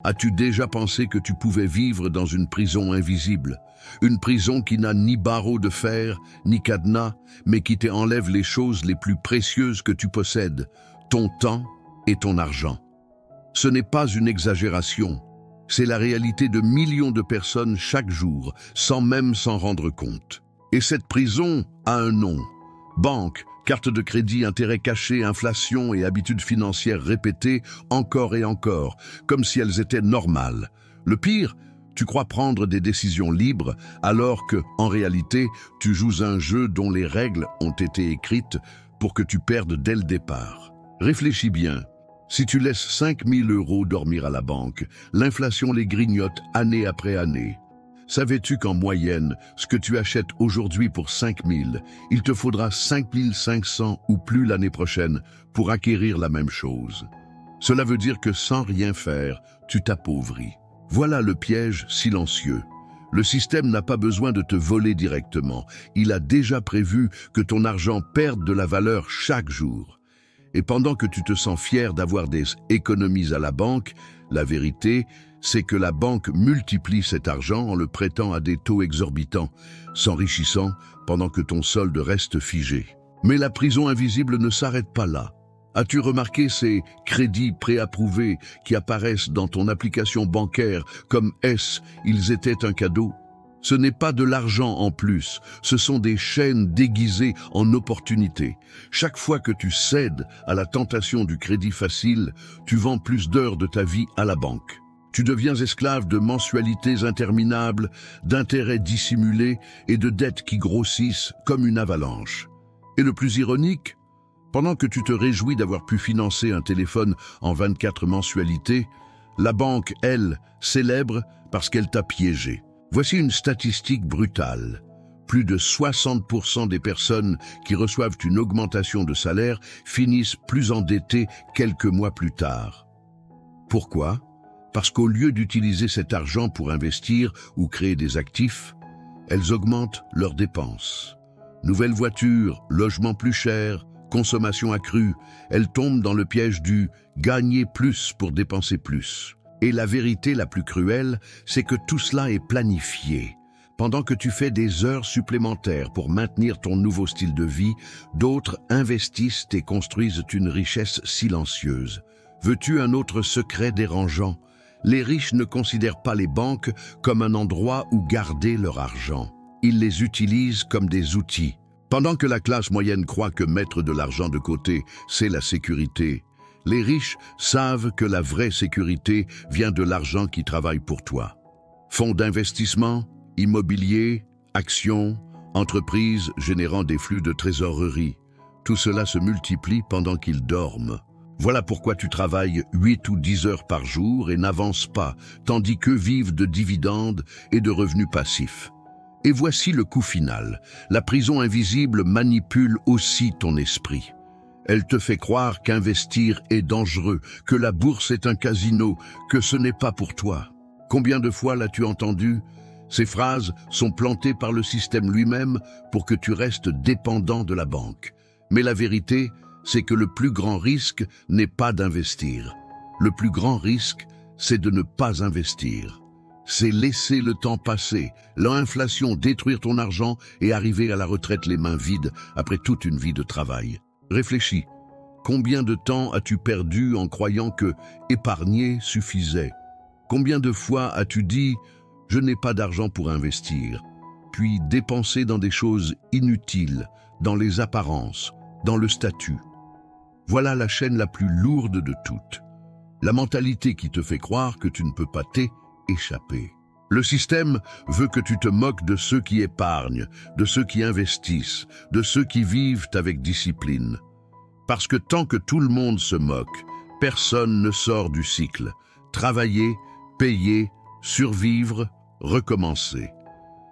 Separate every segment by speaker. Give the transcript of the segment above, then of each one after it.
Speaker 1: As-tu déjà pensé que tu pouvais vivre dans une prison invisible? Une prison qui n'a ni barreaux de fer, ni cadenas, mais qui t'enlève les choses les plus précieuses que tu possèdes, ton temps et ton argent. Ce n'est pas une exagération, c'est la réalité de millions de personnes chaque jour, sans même s'en rendre compte. Et cette prison a un nom: banque, carte de crédit, intérêts cachés, inflation et habitudes financières répétées encore et encore, comme si elles étaient normales. Le pire, tu crois prendre des décisions libres, alors que, en réalité, tu joues un jeu dont les règles ont été écrites pour que tu perdes dès le départ. Réfléchis bien. Si tu laisses 5 000 € dormir à la banque, l'inflation les grignote année après année. Savais-tu qu'en moyenne, ce que tu achètes aujourd'hui pour 5 000, il te faudra 5 500 ou plus l'année prochaine pour acquérir la même chose? Cela veut dire que sans rien faire, tu t'appauvris. Voilà le piège silencieux. Le système n'a pas besoin de te voler directement. Il a déjà prévu que ton argent perde de la valeur chaque jour. Et pendant que tu te sens fier d'avoir des économies à la banque, la vérité, c'est que la banque multiplie cet argent en le prêtant à des taux exorbitants, s'enrichissant pendant que ton solde reste figé. Mais la prison invisible ne s'arrête pas là. As-tu remarqué ces crédits préapprouvés qui apparaissent dans ton application bancaire comme ils étaient un cadeau? Ce n'est pas de l'argent en plus, ce sont des chaînes déguisées en opportunités. Chaque fois que tu cèdes à la tentation du crédit facile, tu vends plus d'heures de ta vie à la banque. Tu deviens esclave de mensualités interminables, d'intérêts dissimulés et de dettes qui grossissent comme une avalanche. Et le plus ironique, pendant que tu te réjouis d'avoir pu financer un téléphone en 24 mensualités, la banque, elle, célèbre parce qu'elle t'a piégé. Voici une statistique brutale. Plus de 60% des personnes qui reçoivent une augmentation de salaire finissent plus endettées quelques mois plus tard. Pourquoi? Parce qu'au lieu d'utiliser cet argent pour investir ou créer des actifs, elles augmentent leurs dépenses. Nouvelles voitures, logements plus chers, consommation accrue, elles tombent dans le piège du « gagner plus pour dépenser plus ». Et la vérité la plus cruelle, c'est que tout cela est planifié. Pendant que tu fais des heures supplémentaires pour maintenir ton nouveau style de vie, d'autres investissent et construisent une richesse silencieuse. Veux-tu un autre secret dérangeant? Les riches ne considèrent pas les banques comme un endroit où garder leur argent. Ils les utilisent comme des outils. Pendant que la classe moyenne croit que mettre de l'argent de côté, c'est la sécurité, les riches savent que la vraie sécurité vient de l'argent qui travaille pour toi. Fonds d'investissement, immobilier, actions, entreprises générant des flux de trésorerie. Tout cela se multiplie pendant qu'ils dorment. Voilà pourquoi tu travailles 8 ou 10 heures par jour et n'avances pas, tandis qu'eux vivent de dividendes et de revenus passifs. Et voici le coup final. La prison invisible manipule aussi ton esprit. Elle te fait croire qu'investir est dangereux, que la bourse est un casino, que ce n'est pas pour toi. Combien de fois l'as-tu entendu? Ces phrases sont plantées par le système lui-même pour que tu restes dépendant de la banque. Mais la vérité, c'est que le plus grand risque n'est pas d'investir. Le plus grand risque, c'est de ne pas investir. C'est laisser le temps passer, l'inflation détruire ton argent et arriver à la retraite les mains vides après toute une vie de travail. Réfléchis. Combien de temps as-tu perdu en croyant que épargner suffisait? Combien de fois as-tu dit « je n'ai pas d'argent pour investir », puis dépensé dans des choses inutiles, dans les apparences, dans le statut? Voilà la chaîne la plus lourde de toutes. La mentalité qui te fait croire que tu ne peux pas t'échapper. Le système veut que tu te moques de ceux qui épargnent, de ceux qui investissent, de ceux qui vivent avec discipline. Parce que tant que tout le monde se moque, personne ne sort du cycle. Travailler, payer, survivre, recommencer.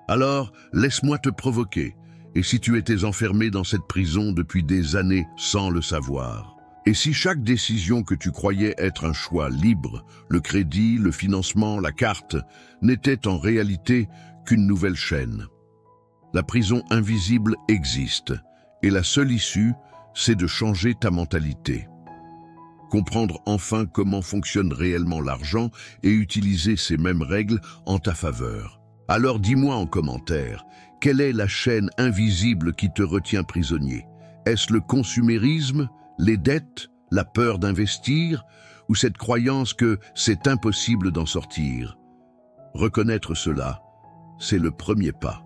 Speaker 1: Alors, laisse-moi te provoquer. Et si tu étais enfermé dans cette prison depuis des années sans le savoir? Et si chaque décision que tu croyais être un choix libre, le crédit, le financement, la carte, n'était en réalité qu'une nouvelle chaîne? La prison invisible existe, et la seule issue, c'est de changer ta mentalité. comprendre enfin comment fonctionne réellement l'argent et utiliser ces mêmes règles en ta faveur. Alors dis-moi en commentaire, quelle est la chaîne invisible qui te retient prisonnier? Est-ce le consumérisme, les dettes, la peur d'investir ou cette croyance que c'est impossible d'en sortir? Reconnaître cela, c'est le premier pas.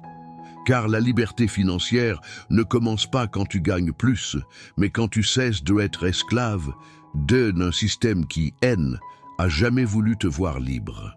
Speaker 1: Car la liberté financière ne commence pas quand tu gagnes plus, mais quand tu cesses d'être esclave d'un système qui, haine, a jamais voulu te voir libre.